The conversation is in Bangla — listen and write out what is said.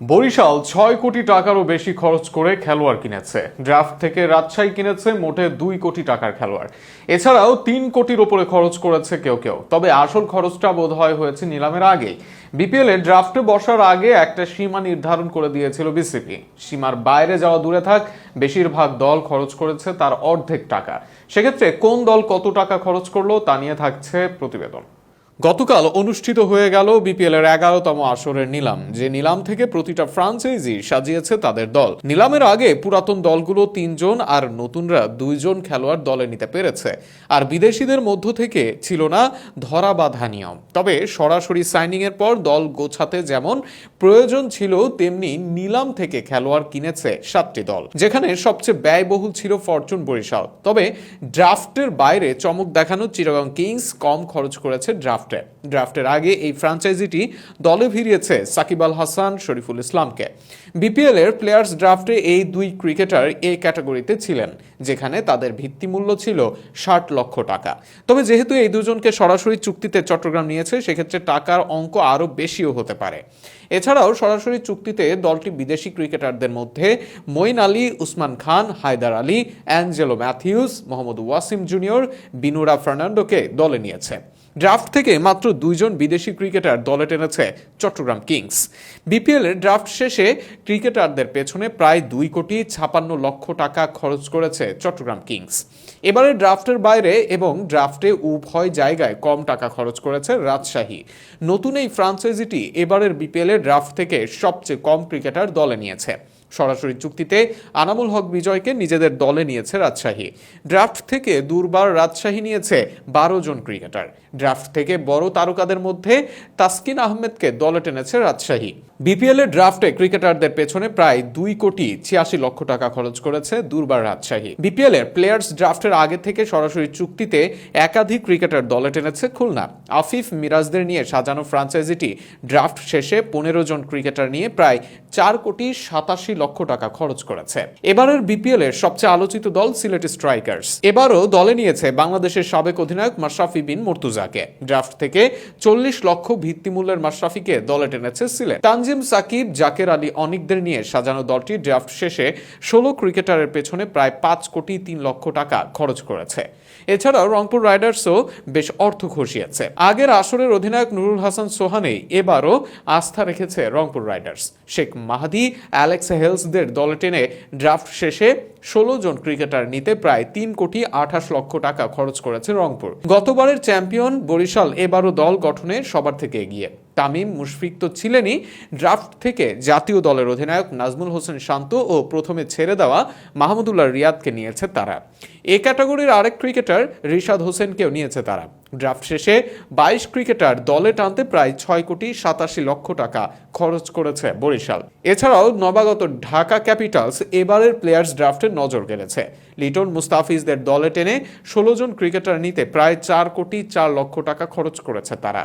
বরিশাল ৬ কোটি টাকারও বেশি খরচ করে খেলোয়াড় কিনেছে। ড্রাফট থেকে রাজশাহী কিনেছে মোটে ২ কোটি টাকার খেলোয়াড়। এছাড়াও ৩ কোটির ওপরে খরচ করেছে কেউ কেউ। তবে আসল খরচটা বোধহয় হয়েছে নিলামের আগেই। বিপিএল এ ড্রাফটে বসার আগে একটা সীমা নির্ধারণ করে দিয়েছিল বিসিবি। সীমার বাইরে যাওয়া দূরে থাক, বেশিরভাগ দল খরচ করেছে তার অর্ধেক টাকা। সেক্ষেত্রে কোন দল কত টাকা খরচ করলো তা নিয়ে থাকছে প্রতিবেদন। গতকাল অনুষ্ঠিত হয়ে গেল বিপিএল এর 11তম আসরের নিলাম। যে নিলাম থেকে প্রতিটা ফ্রাঞ্চাইজি সাজিয়েছে তাদের দল। নিলামের আগে পুরাতন দলগুলো 3 জন আর নতুনরা 2 জন খেলোয়াড় দলে নিতে পেরেছে। আর বিদেশিদের মধ্য থেকে ছিল না ধরা বাঁধা নিয়ম। তবে সরাসরি সাইনিং এর পর দল গোছাতে যেমন প্রয়োজন ছিল, তেমনি নিলাম থেকে খেলোয়াড় কিনেছে 7টি দল, যেখানে সবচেয়ে ব্যয়বহুল ছিল ফরচুন বরিশাল। তবে ড্রাফটের বাইরে চমক দেখানো চিটাগং কিংস কম খরচ করেছে ড্রাফটের আগে এই ফ্র্যাঞ্চাইজিটি দলে ভিড়িয়েছে সাকিব আল হাসান, শরীফুল ইসলামকে। বিপিএল এর প্লেয়ার্স ড্রাফটে এই 2 ক্রিকেটার এ ক্যাটাগরিতে ছিলেন, যেখানে তাদের ভিত্তিমূল্য ছিল 60 লক্ষ টাকা। তবে যেহেতু এই 2জনকে সরাসরি চুক্তিতে চট্টগ্রাম নিয়েছে, সেক্ষেত্রে টাকার অঙ্ক আরও বেশিও হতে পারে। এছাড়াও সরাসরি চুক্তিতে দলটি বিদেশি ক্রিকেটারদের মধ্যে মঈন আলী, উসমান খান, হায়দার আলী, অ্যাঞ্জেলো ম্যাথিউস, মোহাম্মদ ওয়াসিম জুনিয়র, বিনুরা ফার্নান্ডোকে দলে নিয়েছে। ড্রাফট থেকে মাত্র 2 জন বিদেশি ক্রিকেটার দলে টেনেছে চট্টগ্রাম কিংস। বিপিএল এর ড্রাফট শেষে ক্রিকেটারদের পেছনে প্রায় 2,56,00,000 টাকা খরচ করেছে চট্টগ্রাম কিংস। এবারে ড্রাফটের বাইরে এবং ড্রাফটে উভয় জায়গায় কম টাকা খরচ করেছে রাজশাহী। নতুন এই ফ্র্যাঞ্চাইজিটি এবারের বিপিএল এর ড্রাফট থেকে সবচেয়ে কম ক্রিকেটার দলে নিয়েছে। সরাসরি চুক্তিতে আনামুল হক বিজয়কে নিজেদের দলে নিয়েছে রাজশাহী। ড্রাফট থেকে দুর্বার রাজশাহী নিয়েছে 12 জন ক্রিকেটার। ড্রাফট থেকে বড় তারকাদের মধ্যে তাসকিন আহমেদকে দলে টেনেছে রাজশাহী। বিপিএল এর ড্রাফটে ক্রিকেটারদের পেছনে প্রায় 2,86,00,000 টাকা খরচ করেছে দুর্বার রাজশাহী। বিপিএল এর প্লেয়ার্স ড্রাফটের আগে থেকে সরাসরি চুক্তিতে একাধিক ক্রিকেটার দলে টেনেছে খুলনা। আফিফ, মিরাজদের নিয়ে সাজানো ফ্র্যাঞ্চাইজিটি ড্রাফট শেষে 15 জন ক্রিকেটার নিয়ে প্রায় 4,87,00,000 টাকা খরচ করেছে। এবারের বিপিএল এর সবচেয়ে আলোচিত দল সিলেটি স্ট্রাইকার্স। এবারও দলে নিয়েছে বাংলাদেশের সাবেক অধিনায়ক মাশরাফি বিন মুর্তজাকে। ড্রাফট থেকে 40 লক্ষ ভিত্তিমূল্যের মাশরাফিকে দলে টেনেছে সিলেট। তানজিম সাকিব, জাকের আলী অনিকদের নিয়ে সাজানো দলটি ড্রাফট শেষে 16 ক্রিকেটারের পেছনে প্রায় 5,03,00,000 টাকা খরচ করেছে। এছাড়াও রংপুর রাইডার্সও বেশ অর্থ খসিয়েছে। আগের আসরের অধিনায়ক নুরুল হাসান সোহানেই এবারও আস্থা রেখেছে রংপুর রাইডার্স। শেখ মাহাদি, অ্যালেক্স হেলসদের দলে টেনে ড্রাফট শেষে 16 জন ক্রিকেটার নিতে প্রায় 3,28,00,000 টাকা খরচ করেছে রংপুর। গতবারের চ্যাম্পিয়ন বরিশাল এবারও দল গঠনে সবার থেকে এগিয়ে। তামিম, মুশফিক তো ছিলেনই, ড্রাফট থেকে জাতীয় দলের অধিনায়ক নাজমুল হোসেন শান্ত ও প্রথমে ছেড়ে দেওয়া মাহমুদুল্লাহ রিয়াদকে নিয়েছে তারা। এ ক্যাটাগরির আরেক ক্রিকেটার রিশাদ হোসেনকেও নিয়েছে তারা। ড্রাফট শেষে 22 ক্রিকেটার দলে টানতে প্রায় 6,87,00,000 টাকা খরচ করেছে বরিশাল। এছাড়াও নবাগত ঢাকা ক্যাপিটালস এবারের প্লেয়ার্স ড্রাফটে নজর কেড়েছে। লিটন, মুস্তাফিজদের দলে টেনে 16 জন ক্রিকেটার নিতে প্রায় 4,04,00,000 টাকা খরচ করেছে তারা।